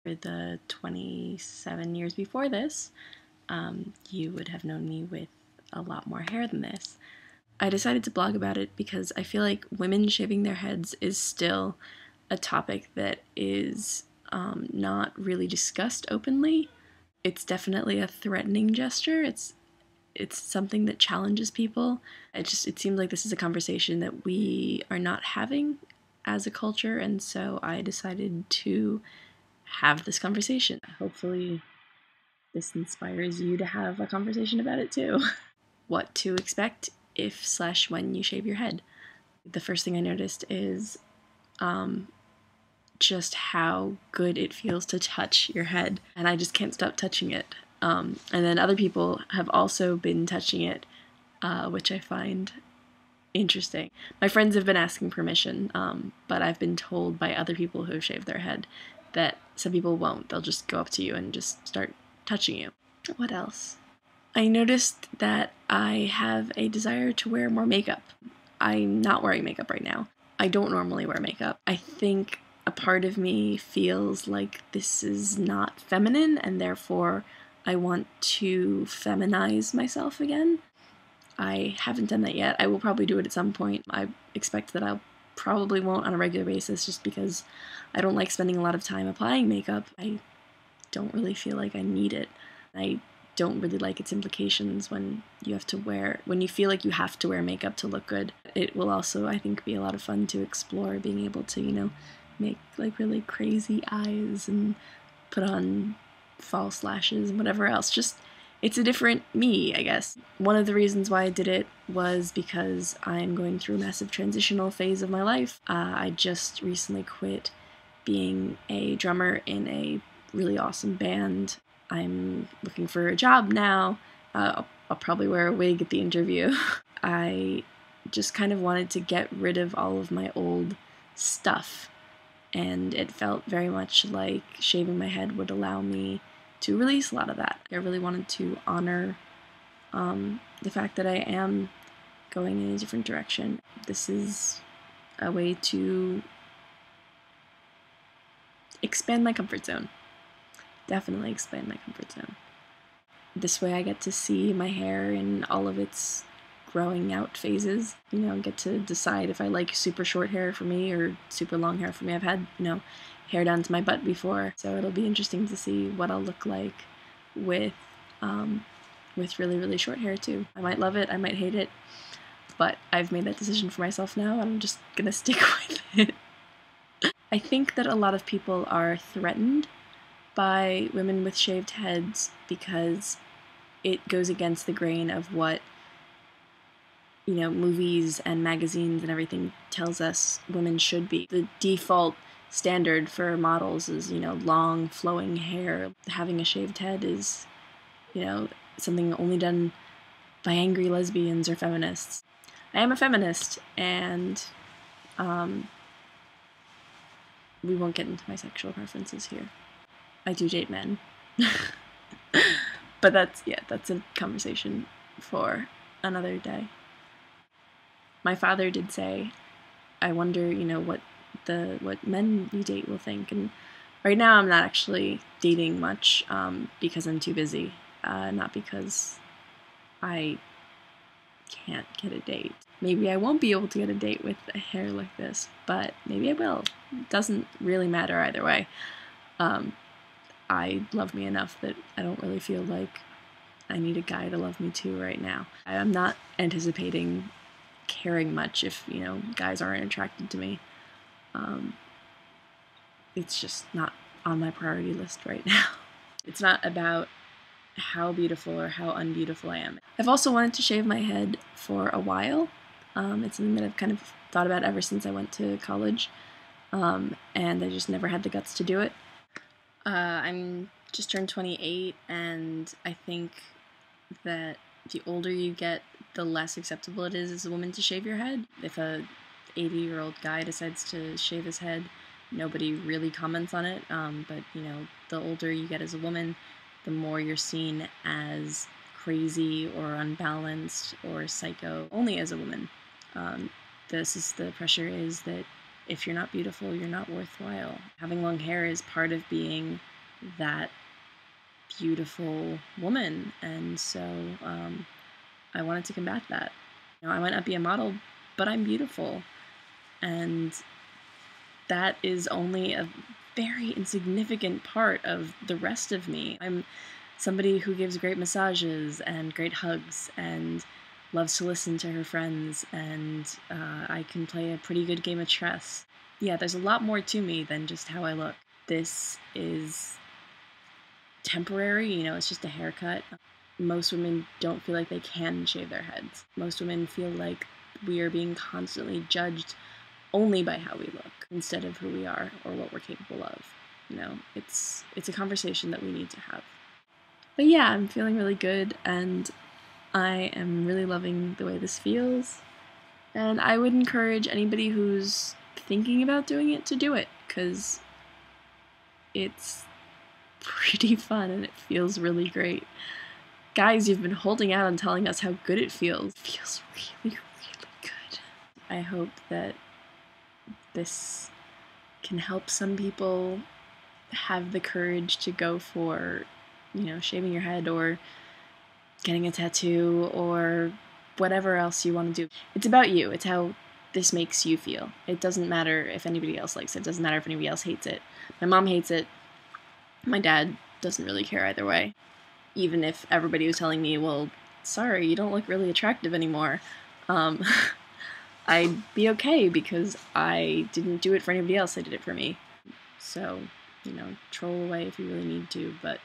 For the 27 years before this, you would have known me with a lot more hair than this. I decided to blog about it because I feel like women shaving their heads is still a topic that is not really discussed openly. It's definitely a threatening gesture. It's something that challenges people. It seems like this is a conversation that we are not having as a culture, and so I decided to have this conversation. Hopefully this inspires you to have a conversation about it too. What to expect if/when you shave your head. The first thing I noticed is just how good it feels to touch your head, and I just can't stop touching it. And then other people have also been touching it, which I find interesting. My friends have been asking permission, but I've been told by other people who have shaved their head that some people won't. They'll just go up to you and just start touching you. What else? I noticed that I have a desire to wear more makeup. I'm not wearing makeup right now. I don't normally wear makeup. I think a part of me feels like this is not feminine, and therefore I want to feminize myself again. I haven't done that yet. I will probably do it at some point. I expect that I probably won't on a regular basis just because I don't like spending a lot of time applying makeup. I don't really feel like I need it. I don't really like its implications when you feel like you have to wear makeup to look good. It will also, I think, be a lot of fun to explore being able to, make like really crazy eyes and put on false lashes and whatever else. It's a different me, I guess. One of the reasons why I did it was because I'm going through a massive transitional phase of my life. I just recently quit being a drummer in a really awesome band. I'm looking for a job now. I'll probably wear a wig at the interview. I just kind of wanted to get rid of all of my old stuff, and it felt very much like shaving my head would allow me to release a lot of that. I really wanted to honor the fact that I am going in a different direction. This is a way to expand my comfort zone. Definitely expand my comfort zone. This way I get to see my hair in all of its growing out phases, get to decide if I like super short hair for me or super long hair for me. I've had, hair down to my butt before, so it'll be interesting to see what I'll look like with really, really short hair too. I might love it, I might hate it, but I've made that decision for myself now, and I'm just gonna stick with it. I think that a lot of people are threatened by women with shaved heads because it goes against the grain of what movies and magazines and everything tells us women should be. The default standard for models is, long flowing hair. Having a shaved head is, something only done by angry lesbians or feminists. I am a feminist, and we won't get into my sexual preferences here. I do date men. But that's a conversation for another day. My father did say, I wonder, what men you date will think. And right now I'm not actually dating much because I'm too busy, not because I can't get a date. Maybe I won't be able to get a date with a hair like this, but maybe I will. It doesn't really matter either way. I love me enough that I don't really feel like I need a guy to love me too right now. I'm not anticipating caring much if, guys aren't attracted to me. It's just not on my priority list right now. It's not about how beautiful or how unbeautiful I am. I've also wanted to shave my head for a while. It's something that I've kind of thought about ever since I went to college, and I just never had the guts to do it. I'm just turned 28, and I think that the older you get, the less acceptable it is as a woman to shave your head. If a 80-year-old guy decides to shave his head, nobody really comments on it, but the older you get as a woman, the more you're seen as crazy or unbalanced or psycho, only as a woman. The pressure is that if you're not beautiful, you're not worthwhile. Having long hair is part of being that beautiful woman, and so I wanted to combat that. I might not be a model, but I'm beautiful, and that is only a very insignificant part of the rest of me. I'm somebody who gives great massages and great hugs and loves to listen to her friends, and I can play a pretty good game of chess. Yeah, there's a lot more to me than just how I look. This is temporary, it's just a haircut. Most women don't feel like they can shave their heads. Most women feel like we are being constantly judged only by how we look instead of who we are or what we're capable of. It's a conversation that we need to have. But yeah, I'm feeling really good, and I am really loving the way this feels. And I would encourage anybody who's thinking about doing it to do it, because it's pretty fun and it feels really great. Guys, you've been holding out and telling us how good it feels. It feels really, really good. I hope that this can help some people have the courage to go for, shaving your head or getting a tattoo or whatever else you want to do. It's about you. It's how this makes you feel. It doesn't matter if anybody else likes it. It doesn't matter if anybody else hates it. My mom hates it. My dad doesn't really care either way. Even if everybody was telling me, well, sorry, you don't look really attractive anymore, I'd be okay because I didn't do it for anybody else. I did it for me. So, troll away if you really need to, but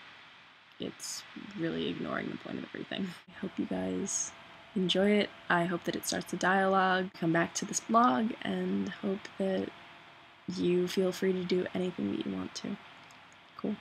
it's really ignoring the point of everything. I hope you guys enjoy it. I hope that it starts a dialogue. Come back to this blog and hope that you feel free to do anything that you want to. Cool.